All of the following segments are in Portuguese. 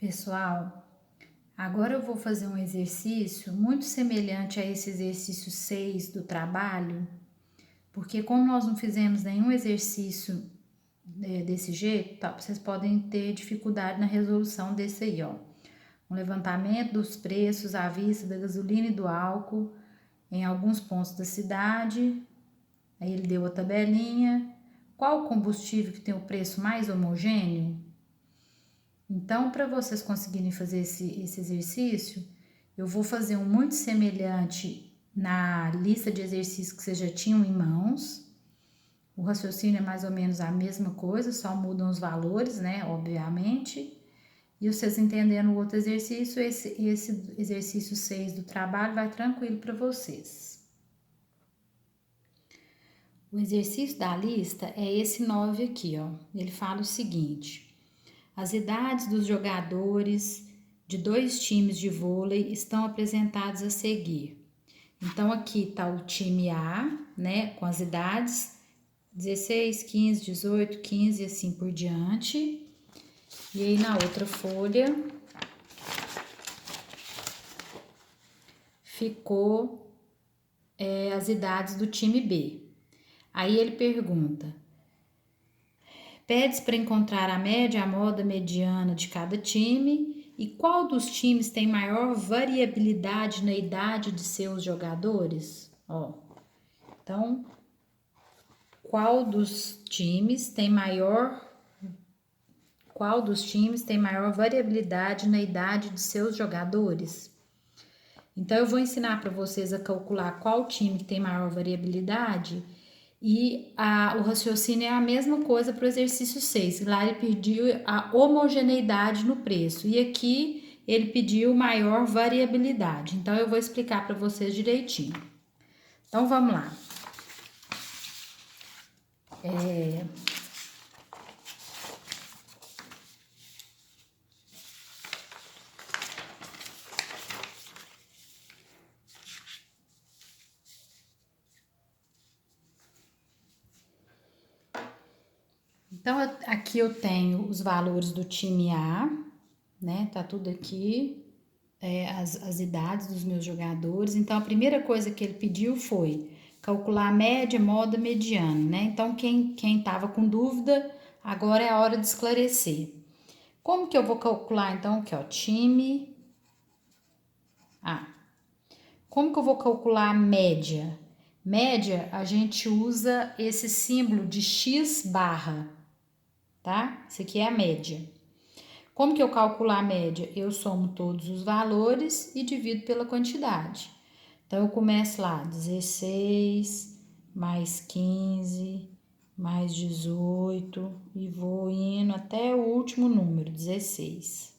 Pessoal, agora eu vou fazer um exercício muito semelhante a esse exercício 6 do trabalho, porque como nós não fizemos nenhum exercício desse jeito, tá, vocês podem ter dificuldade na resolução desse aí, ó. Um levantamento dos preços à vista da gasolina e do álcool em alguns pontos da cidade. Aí ele deu a tabelinha. Qual o combustível que tem o preço mais homogêneo? Então, para vocês conseguirem fazer esse exercício, eu vou fazer um muito semelhante na lista de exercícios que vocês já tinham em mãos. O raciocínio é mais ou menos a mesma coisa, só mudam os valores, né? Obviamente. E vocês entendendo o outro exercício, esse exercício 6 do trabalho vai tranquilo para vocês. O exercício da lista é esse 9 aqui, ó. Ele fala o seguinte: as idades dos jogadores de dois times de vôlei estão apresentadas a seguir. Então, aqui está o time A, né, com as idades 16, 15, 18, 15 e assim por diante. E aí, na outra folha, ficou as idades do time B. Aí ele pergunta: pede para encontrar a média, a moda mediana de cada time e qual dos times tem maior variabilidade na idade de seus jogadores? Ó, então, qual dos times tem maior variabilidade na idade de seus jogadores? Então, eu vou ensinar para vocês a calcular qual time tem maior variabilidade. E o raciocínio é a mesma coisa para o exercício 6. Lá ele pediu a homogeneidade no preço. E aqui ele pediu maior variabilidade. Então, eu vou explicar para vocês direitinho. Então, vamos lá. Então, aqui eu tenho os valores do time A, né? Tá tudo aqui, as idades dos meus jogadores. Então, a primeira coisa que ele pediu foi calcular a média, moda, mediana, né? Então, quem tava com dúvida, agora é a hora de esclarecer. Como que eu vou calcular, então, aqui, ó, time A. Como que eu vou calcular a média? Média, a gente usa esse símbolo de X barra, tá? Isso aqui é a média. Como que eu calculo a média? Eu somo todos os valores e divido pela quantidade. Então, eu começo lá, 16, mais 15, mais 18 e vou indo até o último número, 16.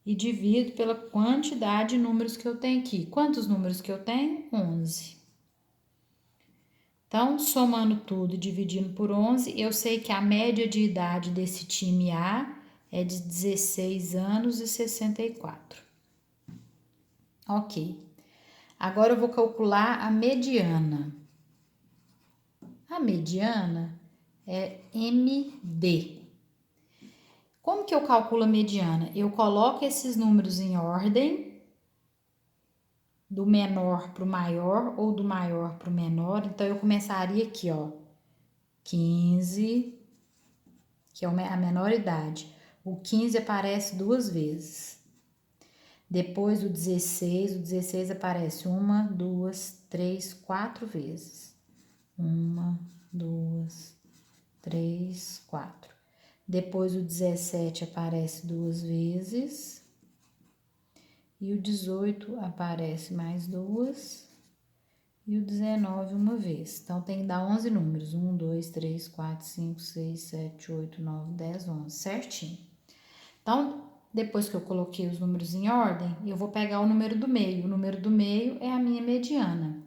E divido pela quantidade de números que eu tenho aqui. Quantos números que eu tenho? 11. Então, somando tudo e dividindo por 11, eu sei que a média de idade desse time A é de 16 anos e 64. Ok. Agora eu vou calcular a mediana. A mediana é MD. Como que eu calculo a mediana? Eu coloco esses números em ordem, do menor para o maior ou do maior para o menor. Então, eu começaria aqui, ó, 15, que é a menor idade. O 15 aparece duas vezes. Depois o 16 aparece uma, duas, três, quatro vezes. Uma, duas, três, quatro. Depois o 17 aparece duas vezes. E o 18 aparece mais duas. E o 19 uma vez. Então, tem que dar 11 números. 1, 2, 3, 4, 5, 6, 7, 8, 9, 10, 11. Certinho. Então, depois que eu coloquei os números em ordem, eu vou pegar o número do meio. O número do meio é a minha mediana.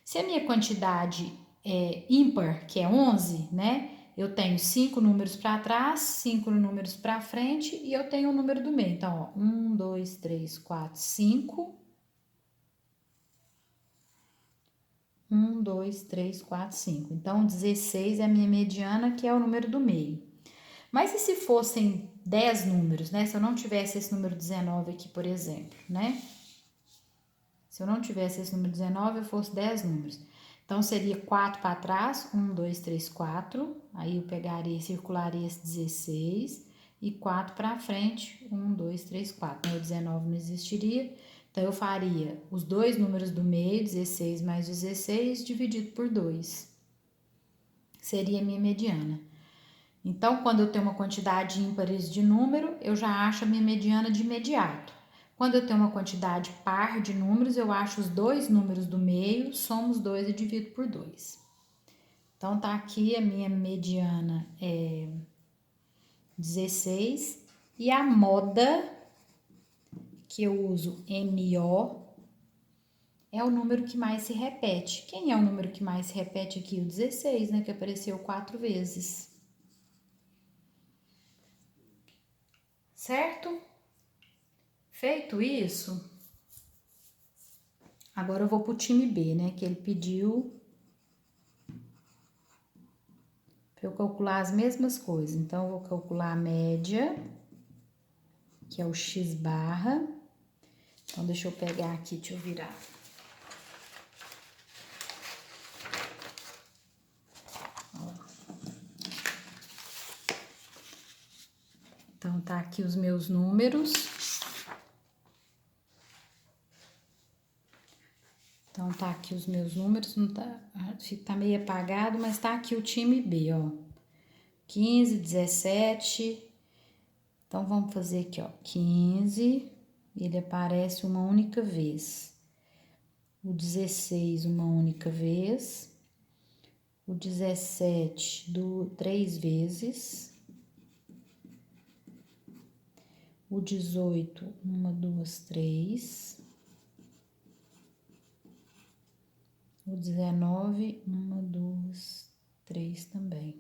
Se a minha quantidade é ímpar, que é 11, né? Eu tenho 5 números para trás, 5 números para frente e eu tenho o número do meio. Então, ó, 1, 2, 3, 4, 5. 1, 2, 3, 4, 5. Então, 16 é a minha mediana, que é o número do meio. Mas e se fossem 10 números, né? Se eu não tivesse esse número 19 aqui, por exemplo, né? Se eu não tivesse esse número 19, eu fosse 10 números. Então, seria 4 para trás, 1, 2, 3, 4. Aí eu pegaria, circularia esse 16. E 4 para frente, 1, 2, 3, 4. O 19 não existiria. Então, eu faria os dois números do meio, 16 mais 16, dividido por 2. Seria a minha mediana. Então, quando eu tenho uma quantidade ímpar de número, eu já acho a minha mediana de imediato. Quando eu tenho uma quantidade par de números, eu acho os dois números do meio, somo os dois e divido por 2. Então, tá aqui a minha mediana é 16. E a moda, que eu uso MO, é o número que mais se repete. Quem é o número que mais se repete aqui? O 16, né? Que apareceu 4 vezes. Certo? Feito isso, agora eu vou pro time B, né? Que ele pediu para eu calcular as mesmas coisas. Então, eu vou calcular a média, que é o x barra. Então, deixa eu pegar aqui, deixa eu virar. Então, tá aqui os meus números. Então, tá aqui os meus números, não tá, tá meio apagado, mas tá aqui o time B, ó. 15, 17. Então, vamos fazer aqui, ó, 15, ele aparece uma única vez. O 16, uma única vez. O 17, 3 vezes. O 18, 1, 2, 3. O 19, 1, 2, 3 também.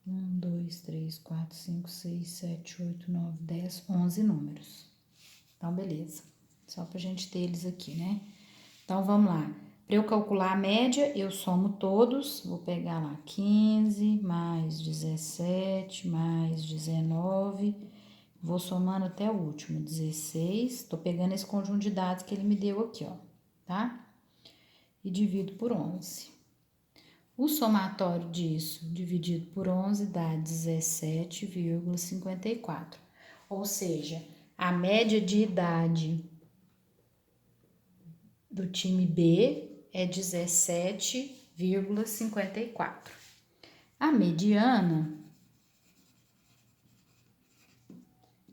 1, 2, 3, 4, 5, 6, 7, 8, 9, 10, 11 números. Então, beleza. Só pra gente ter eles aqui, né? Então, vamos lá. Para eu calcular a média, eu somo todos. Vou pegar lá 15 mais 17 mais 19. Vou somando até o último, 16. Tô pegando esse conjunto de dados que ele me deu aqui, ó, tá? E divido por 11. O somatório disso, dividido por 11, dá 17,54. Ou seja, a média de idade do time B é 17,54. A mediana,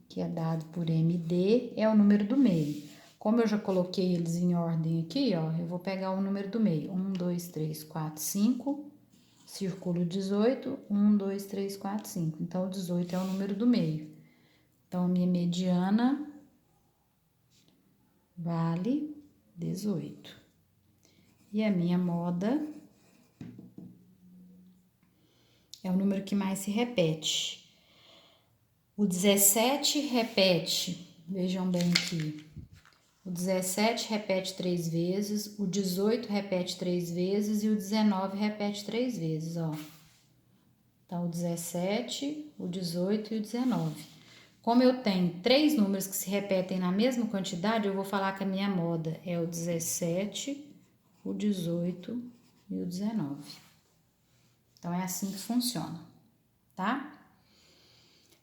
que é dado por MD, é o número do meio. Como eu já coloquei eles em ordem aqui, ó, eu vou pegar o número do meio. 1, 2, 3, 4, 5. Circulo 18. 1, 2, 3, 4, 5. Então, o 18 é o número do meio. Então, a minha mediana vale 18. E a minha moda é o número que mais se repete. O 17 repete, vejam bem aqui. O 17 repete 3 vezes, o 18 repete 3 vezes e o 19 repete 3 vezes, ó. Então, o 17, o 18 e o 19. Como eu tenho 3 números que se repetem na mesma quantidade, eu vou falar que a minha moda é o 17, o 18 e o 19. Então, é assim que funciona, tá?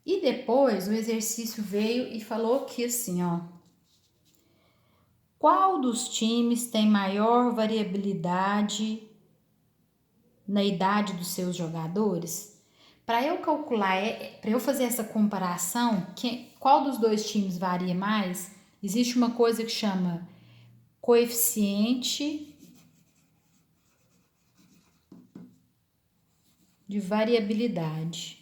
E depois o exercício veio e falou que assim, ó. Qual dos times tem maior variabilidade na idade dos seus jogadores? Para eu calcular, para eu fazer essa comparação, qual dos dois times varia mais? Existe uma coisa que chama coeficiente de variabilidade.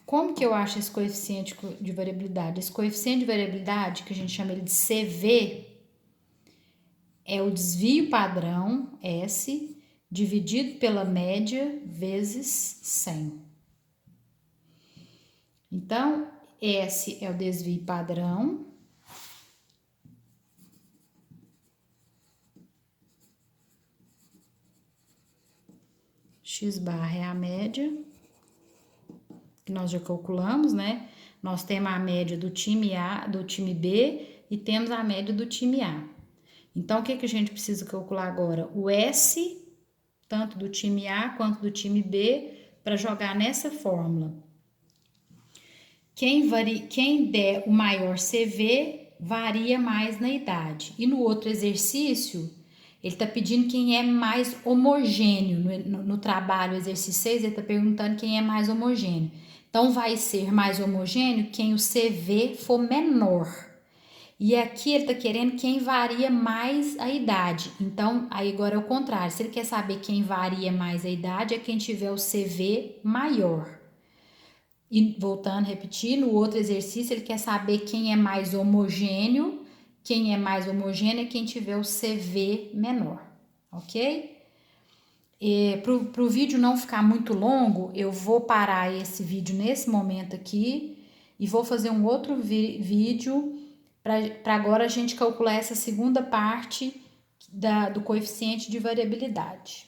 Como que eu acho esse coeficiente de variabilidade? Esse coeficiente de variabilidade, que a gente chama ele de CV, é o desvio padrão, S, dividido pela média vezes 100. Então, S é o desvio padrão. x barra é a média, que nós já calculamos, né? Nós temos a média do time A, do time B e temos a média do time A. Então, o que a gente precisa calcular agora? O S, tanto do time A quanto do time B, para jogar nessa fórmula. Quem der o maior CV, varia mais na idade. E no outro exercício, ele está pedindo quem é mais homogêneo. No trabalho, exercício 6, ele está perguntando quem é mais homogêneo. Então, vai ser mais homogêneo quem o CV for menor. E aqui ele está querendo quem varia mais a idade. Então, aí agora é o contrário. Se ele quer saber quem varia mais a idade, é quem tiver o CV maior. E voltando, repetir, no outro exercício ele quer saber quem é mais homogêneo. Quem é mais homogêneo é quem tiver o CV menor, ok? Para o vídeo não ficar muito longo, eu vou parar esse vídeo nesse momento aqui e vou fazer um outro vídeo para agora a gente calcular essa segunda parte do coeficiente de variabilidade.